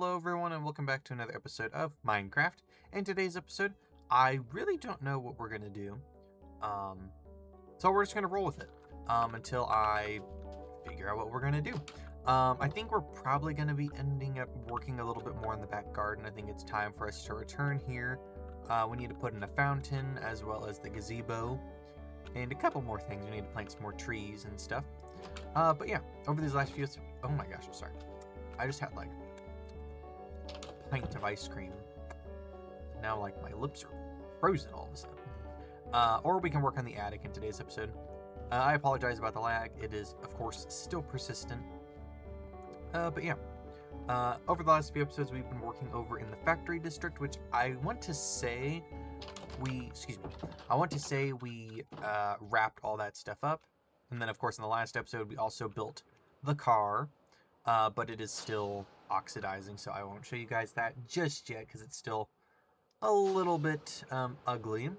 Hello everyone and welcome back to another episode of Minecraft. In today's episode, I really don't know what we're going to do. So we're just going to roll with it until I figure out what we're going to do. I think we're probably going to be ending up working a little bit more in the back garden. I think it's time for us to return here. We need to put in a fountain as well as the gazebo and a couple more things. We need to plant some more trees and stuff. But yeah, over these last few... Oh my gosh, I'm sorry. I just had like a pint of ice cream. Now like my lips are frozen all of a sudden. Or we can work on the attic in today's episode. I apologize about the lag. It is, of course, still persistent. But yeah. Over the last few episodes, we've been working over in the factory district, which I want to say we wrapped all that stuff up. And then, of course, in the last episode, we also built the car. But it is still oxidizing, so I won't show you guys that just yet because it's still a little bit ugly.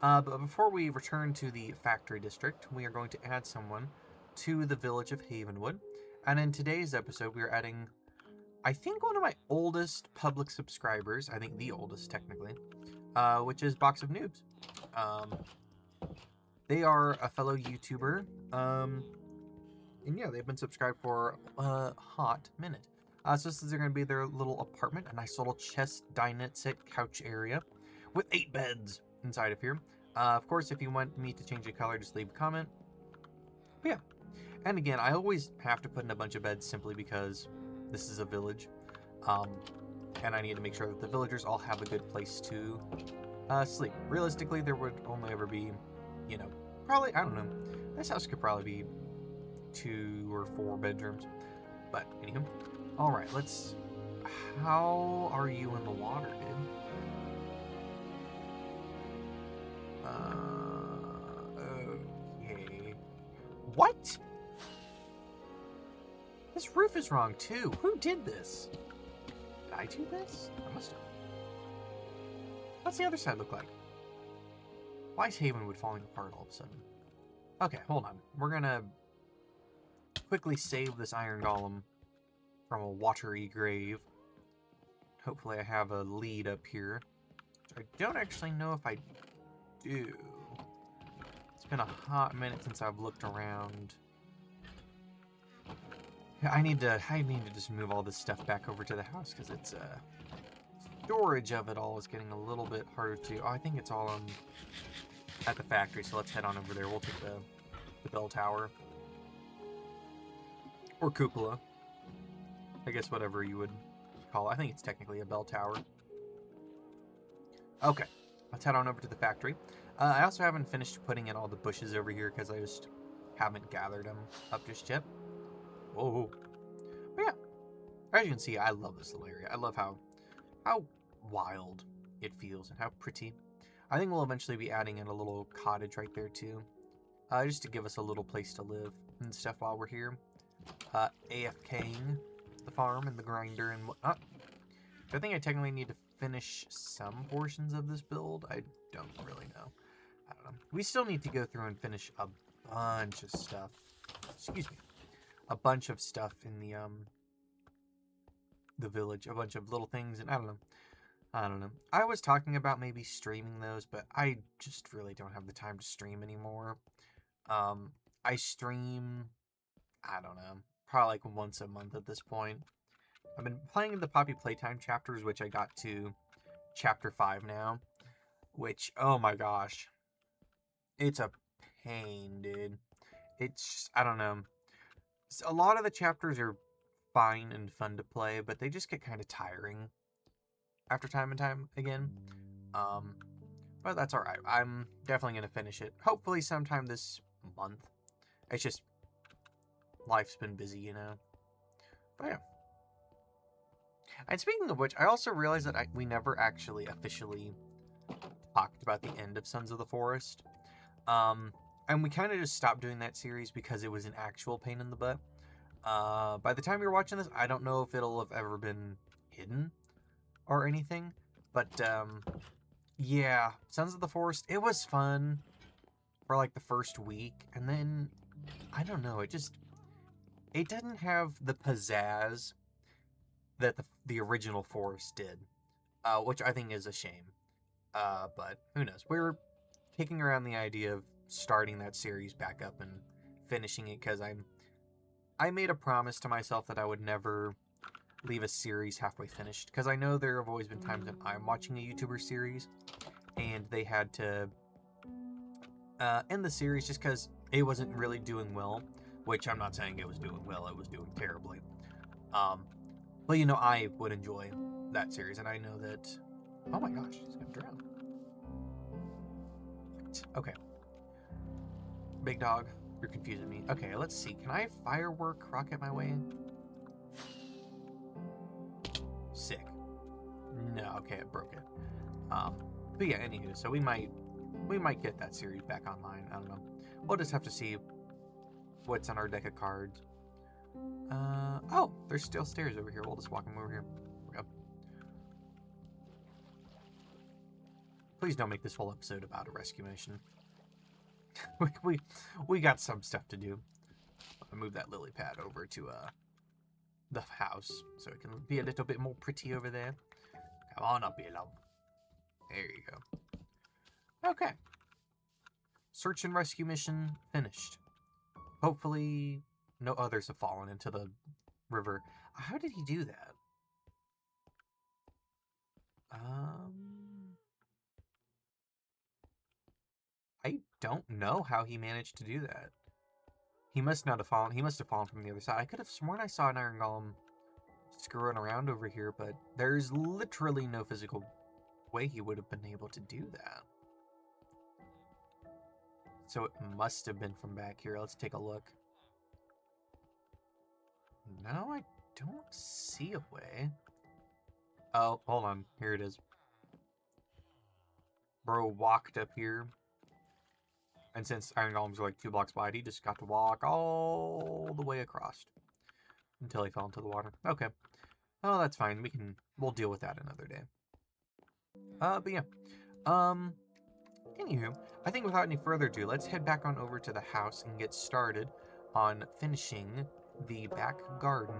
But before we return to the factory district, we are going to add someone to the village of Havenwood. And in today's episode, we are adding, I think, one of my oldest public subscribers. I think the oldest, technically, which is Box of Noobs. They are a fellow YouTuber. And yeah, they've been subscribed for a hot minute. So this is going to be their little apartment, a nice little chest, dinette set, couch area with 8 beds inside of here. Of course, if you want me to change the color, just leave a comment. But yeah, and again, I always have to put in a bunch of beds simply because this is a village. And I need to make sure that the villagers all have a good place to sleep. Realistically, there would only ever be, probably, I don't know, this house could probably be 2 or 4 bedrooms, but anywho, all right, let's. How are you in the water, dude? Okay. What? This roof is wrong too. Who did this? Did I do this? I must have. What's the other side look like? Why is Havenwood falling apart all of a sudden? Okay, hold on. We're gonna quickly save this iron golem from a watery grave. Hopefully I have a lead up here. I don't actually know if I do. It's been a hot minute since I've looked around. Yeah, I need to just move all this stuff back over to the house because it's storage of it all is getting a little bit harder to. Oh, I think it's all at the factory, so let's head on over there. We'll take the bell tower. Or cupola. I guess whatever you would call it. I think it's technically a bell tower. Okay, let's head on over to the factory. I also haven't finished putting in all the bushes over here because I just haven't gathered them up just yet. Whoa. But yeah, as you can see, I love this little area. I love how wild it feels and how pretty. I think we'll eventually be adding in a little cottage right there too. Just to give us a little place to live and stuff while we're here. AFKing the farm and the grinder and whatnot. I think I technically need to finish some portions of this build. I don't really know. I don't know. We still need to go through and finish a bunch of stuff. Excuse me. A bunch of stuff in the village. A bunch of little things, and I don't know. I was talking about maybe streaming those, but I just really don't have the time to stream anymore. I stream, I don't know, probably like once a month at this point. I've been playing the Poppy Playtime chapters, which I got to chapter 5 now, which, oh my gosh, it's a pain, dude. It's, I don't know. A lot of the chapters are fine and fun to play, but they just get kind of tiring after time and time again. But that's alright. I'm definitely going to finish it. Hopefully sometime this month. It's just, life's been busy, But yeah. And speaking of which, I also realized that we never actually officially talked about the end of Sons of the Forest. And we kind of just stopped doing that series because it was an actual pain in the butt. By the time you're watching this, I don't know if it'll have ever been hidden or anything. But, yeah, Sons of the Forest, it was fun for like the first week. And then, I don't know, it didn't have the pizzazz that the original forest did, which I think is a shame. But who knows? We're kicking around the idea of starting that series back up and finishing it because I made a promise to myself that I would never leave a series halfway finished, because I know there have always been times when I'm watching a YouTuber series and they had to end the series just because it wasn't really doing well, which I'm not saying it was doing well, it was doing terribly. But you know, I would enjoy that series, and I know that... Oh my gosh, he's gonna drown. Okay. Big dog, you're confusing me. Okay, let's see. Can I firework rocket my way? Sick. No, okay, it broke it. But yeah, anywho, so we might get that series back online. I don't know. We'll just have to see what's on our deck of cards. Oh, there's still stairs over here. We'll just walk them over here. Yep. Please don't make this whole episode about a rescue mission. we got some stuff to do. I'll move that lily pad over to the house so it can be a little bit more pretty over there. Come on up, here, love. There you go. Okay. Search and rescue mission finished. Hopefully no others have fallen into the river. How did he do that? I don't know how he managed to do that. He must not have fallen. He must have fallen from the other side. I could have sworn I saw an iron golem screwing around over here, but there's literally no physical way he would have been able to do that. So it must have been from back here. Let's take a look. No, I don't see a way. Oh, hold on. Here it is. Bro walked up here. And since iron golems are like 2 blocks wide, he just got to walk all the way across until he fell into the water. Okay. Oh, that's fine. We'll deal with that another day. But yeah. Anywho, I think without any further ado, let's head back on over to the house and get started on finishing the back garden.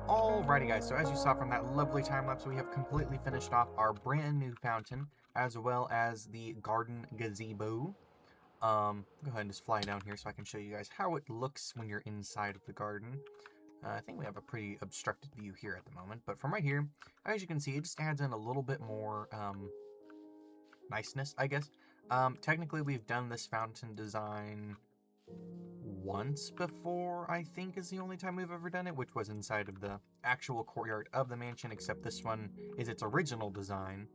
Alrighty guys, so as you saw from that lovely time-lapse, we have completely finished off our brand new fountain, as well as the garden gazebo. Go ahead and just fly down here so I can show you guys how it looks when you're inside of the garden. I think we have a pretty obstructed view here at the moment, but from right here, as you can see, it just adds in a little bit more niceness, I guess. Technically, we've done this fountain design once before, I think is the only time we've ever done it, which was inside of the actual courtyard of the mansion, except this one is its original design,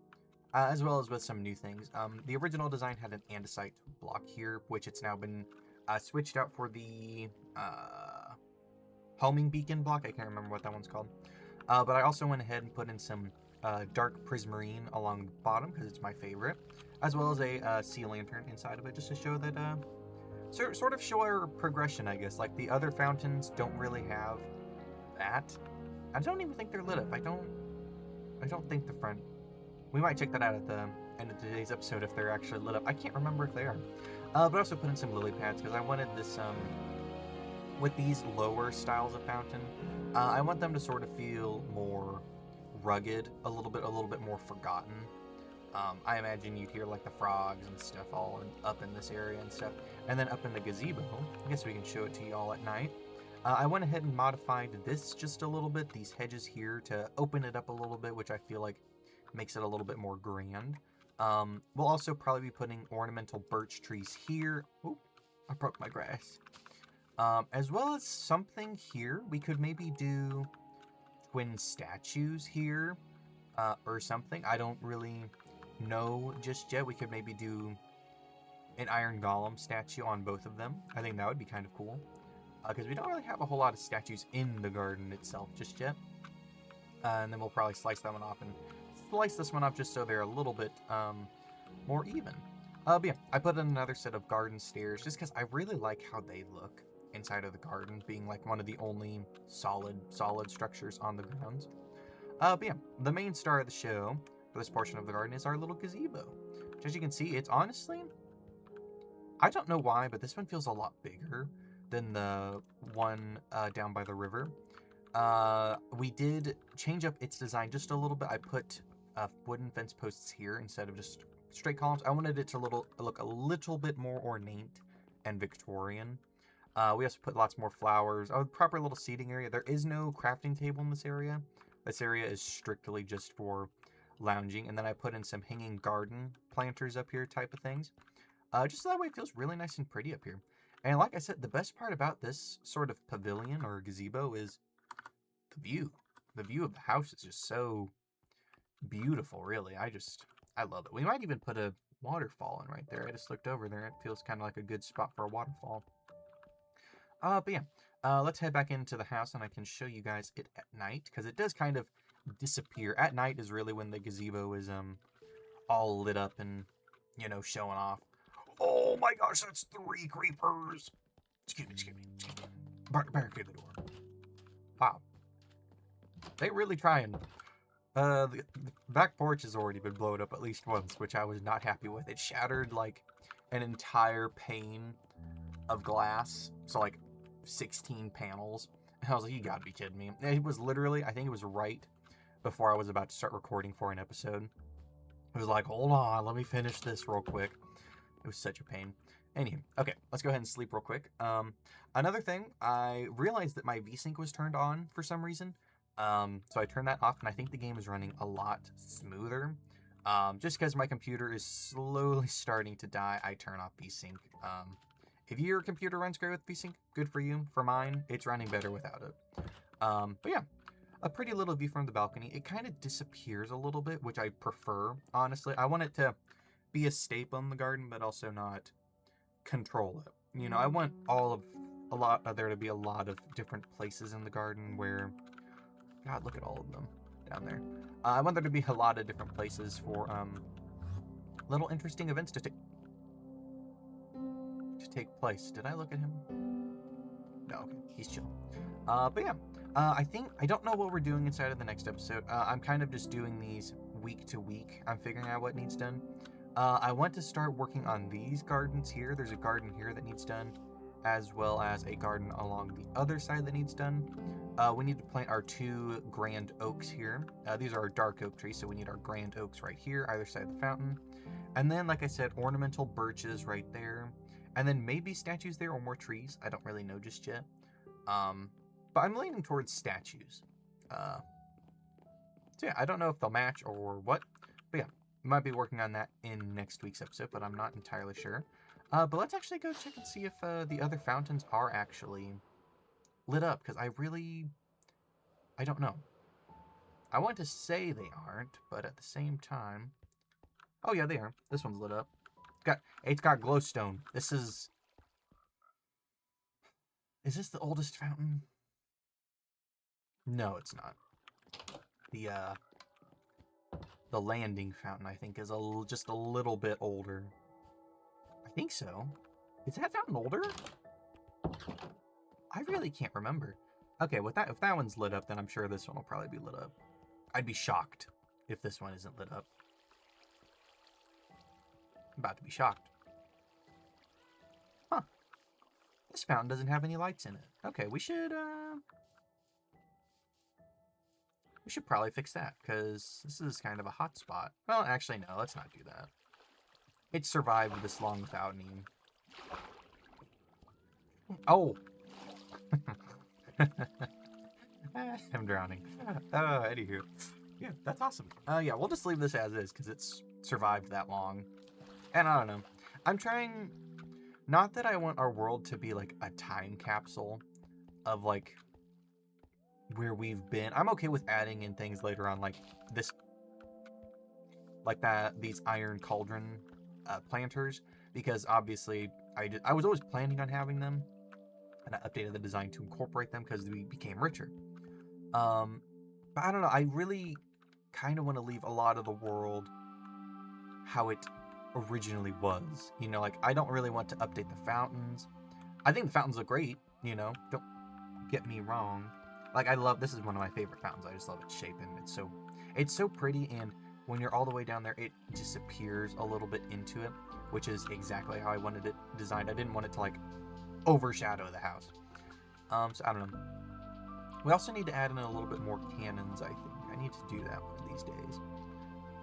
as well as with some new things. The original design had an andesite block here, which it's now been switched out for the homing beacon block. I can't remember what that one's called. But I also went ahead and put in some dark prismarine along the bottom, because it's my favorite, as well as a sea lantern inside of it, just to show that sort of show our progression, I guess. Like, the other fountains don't really have that. I don't even think they're lit up. I don't think the front... We might check that out at the end of today's episode if they're actually lit up. I can't remember if they are. But I also put in some lily pads because I wanted this, with these lower styles of fountain, I want them to sort of feel more rugged, a little bit more forgotten. I imagine you'd hear like the frogs and stuff all up in this area and stuff. And then up in the gazebo, I guess we can show it to you all at night. I went ahead and modified this just a little bit, these hedges here, to open it up a little bit, which I feel like makes it a little bit more grand. We'll also probably be putting ornamental birch trees here. Oop, I broke my grass. As well as something here. We could maybe do twin statues here, or something. I don't really know just yet. We could maybe do an iron golem statue on both of them. I think that would be kind of cool. Because we don't really have a whole lot of statues in the garden itself just yet. And then we'll probably slice that one off and slice this one up just so they're a little bit more even. But yeah, I put in another set of garden stairs just because I really like how they look inside of the garden, being like one of the only solid structures on the grounds. But yeah, the main star of the show for this portion of the garden is our little gazebo. Which, as you can see, it's honestly, I don't know why, but this one feels a lot bigger than the one down by the river. We did change up its design just a little bit. I put wooden fence posts here instead of just straight columns. I wanted it to look a little bit more ornate and Victorian. We also put lots more flowers. Proper little seating area. There is no crafting table in this area. This area is strictly just for lounging. And then I put in some hanging garden planters up here type of things. Just so that way it feels really nice and pretty up here. And like I said, the best part about this sort of pavilion or gazebo is the view. The view of the house is just so beautiful, really. I love it. We might even put a waterfall in right there. I just looked over there. It feels kind of like a good spot for a waterfall. But yeah, let's head back into the house and I can show you guys it at night, because it does kind of disappear. At night is really when the gazebo is all lit up and, you know, showing off. Oh my gosh, that's 3 creepers. Excuse me. Barricade the door. Wow. They really trying. The back porch has already been blown up at least once, which I was not happy with. It shattered like an entire pane of glass. So like 16 panels. And I was like, you gotta be kidding me. And it was literally, I think it was right before I was about to start recording for an episode. It was like, hold on, let me finish this real quick. It was such a pain. Anywho, okay, let's go ahead and sleep real quick. Another thing, I realized that my VSync was turned on for some reason. So I turned that off, and I think the game is running a lot smoother. Just because my computer is slowly starting to die, I turn off VSync. If your computer runs great with VSync, good for you. For mine, it's running better without it. But yeah, a pretty little view from the balcony. It kind of disappears a little bit, which I prefer, honestly. I want it to be a staple in the garden, but also not control it. You know, I want there to be a lot of different places in the garden where, God, look at all of them down there. I want there to be a lot of different places for little interesting events to take place. Did I look at him? No, okay, he's chill. But yeah, I don't know what we're doing inside of the next episode. I'm kind of just doing these week to week. I'm figuring out what needs done. I want to start working on these gardens here. There's a garden here that needs done, as well as a garden along the other side that needs done. We need to plant our 2 grand oaks here. These are our dark oak trees, so we need our grand oaks right here, either side of the fountain. And then, like I said, ornamental birches right there. And then maybe statues there or more trees. I don't really know just yet. But I'm leaning towards statues. So yeah, I don't know if they'll match or what. But yeah, might be working on that in next week's episode, but I'm not entirely sure. But let's actually go check and see if the other fountains are actually lit up, because I don't know. I want to say they aren't, but at the same time, oh yeah, they are. This one's lit up. It's got glowstone. Is this the oldest fountain? No, it's not. The landing fountain, I think, is just a little bit older. I think so. Is that fountain older? I really can't remember. Okay, if that one's lit up, then I'm sure this one will probably be lit up. I'd be shocked if this one isn't lit up. I'm about to be shocked. Huh. This fountain doesn't have any lights in it. Okay, we should probably fix that, because this is kind of a hot spot. Well, actually, no, let's not do that. It survived this long without any... Oh! I'm drowning. Anywho. Yeah, that's awesome. Yeah, we'll just leave this as is because it's survived that long. And I don't know. I'm trying... Not that I want our world to be like a time capsule of like where we've been. I'm okay with adding in things later on like this... Like that, these iron cauldron planters. Because obviously I was always planning on having them. And I updated the design to incorporate them because we became richer. But I don't know, I really kind of want to leave a lot of the world how it originally was. You know, like, I don't really want to update the fountains. I think the fountains look great, you know, don't get me wrong. Like, this is one of my favorite fountains. I just love its shape, and it's so pretty, and when you're all the way down there, it disappears a little bit into it, which is exactly how I wanted it designed. I didn't want it to, like, overshadow the house. So I don't know. We also need to add in a little bit more cannons, I think. I need to do that one of these days.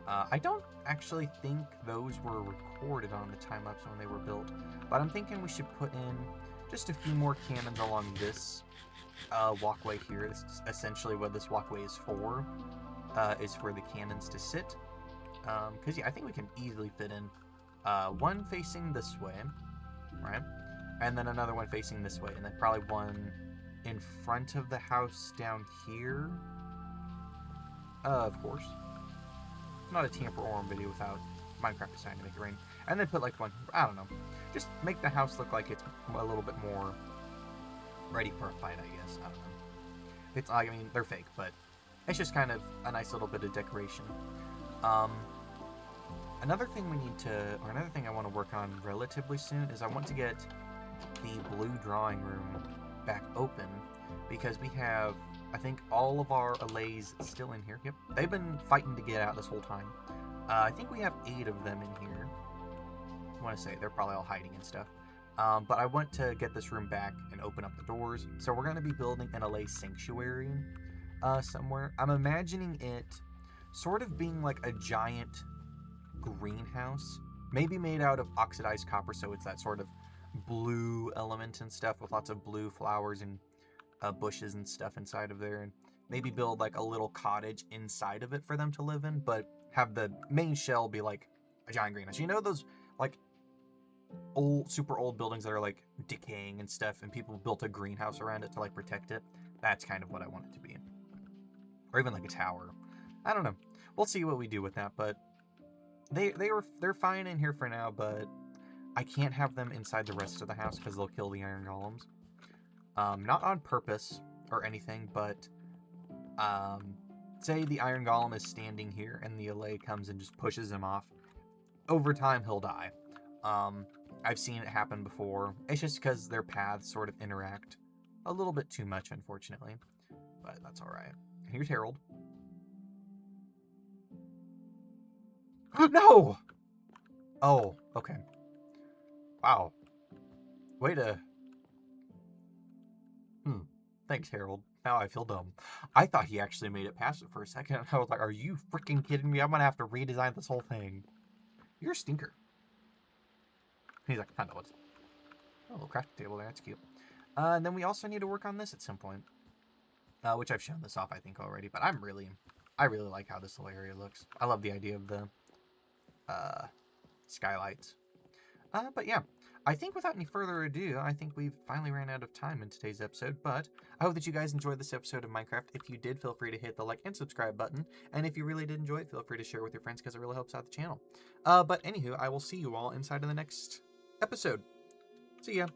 I don't actually think those were recorded on the time-lapse when they were built, but I'm thinking we should put in just a few more cannons along this walkway here. This is essentially what this walkway is for the cannons to sit. Because, yeah, I think we can easily fit in one facing this way, right? And then another one facing this way, and then probably one in front of the house down here. Of course. Not a tamper orm video without Minecraft deciding to make it rain. And then put like one, I don't know. Just make the house look like it's a little bit more ready for a fight, I guess. I don't know. It's, I mean, they're fake, but it's just kind of a nice little bit of decoration. Another thing I want to work on relatively soon is I want to get the blue drawing room back open, because we have, I think, all of our allays still in here. Yep, they've been fighting to get out this whole time. I think we have 8 of them in here. I want to say they're probably all hiding and stuff. But I want to get this room back and open up the doors. So we're going to be building an allay sanctuary somewhere. I'm imagining it sort of being like a giant greenhouse, maybe made out of oxidized copper, so it's that sort of blue element and stuff with lots of blue flowers and bushes and stuff inside of there, and maybe build like a little cottage inside of it for them to live in, but have the main shell be like a giant greenhouse. You know those like super old buildings that are like decaying and stuff, and people built a greenhouse around it to like protect it? That's kind of what I want it to be. Or even like a tower. I don't know. We'll see what we do with that, but they're fine in here for now, but I can't have them inside the rest of the house because they'll kill the iron golems. Not on purpose or anything, but say the iron golem is standing here and the allay comes and just pushes him off. Over time, he'll die. I've seen it happen before. It's just because their paths sort of interact a little bit too much, unfortunately. But that's alright. Here's Harold. No! Oh, okay. Wow. Way to... Thanks, Harold. Now I feel dumb. I thought he actually made it past it for a second. I was like, are you freaking kidding me? I'm gonna have to redesign this whole thing. You're a stinker. He's like, I know what's... Oh, a little crafting table there. That's cute. And then we also need to work on this at some point. Which I've shown this off, I think, already. But I really like how this little area looks. I love the idea of the skylights. But yeah, I think without any further ado, I think we've finally ran out of time in today's episode. But I hope that you guys enjoyed this episode of Minecraft. If you did, feel free to hit the like and subscribe button. And if you really did enjoy it, feel free to share it with your friends because it really helps out the channel. But anywho, I will see you all inside of the next episode. See ya.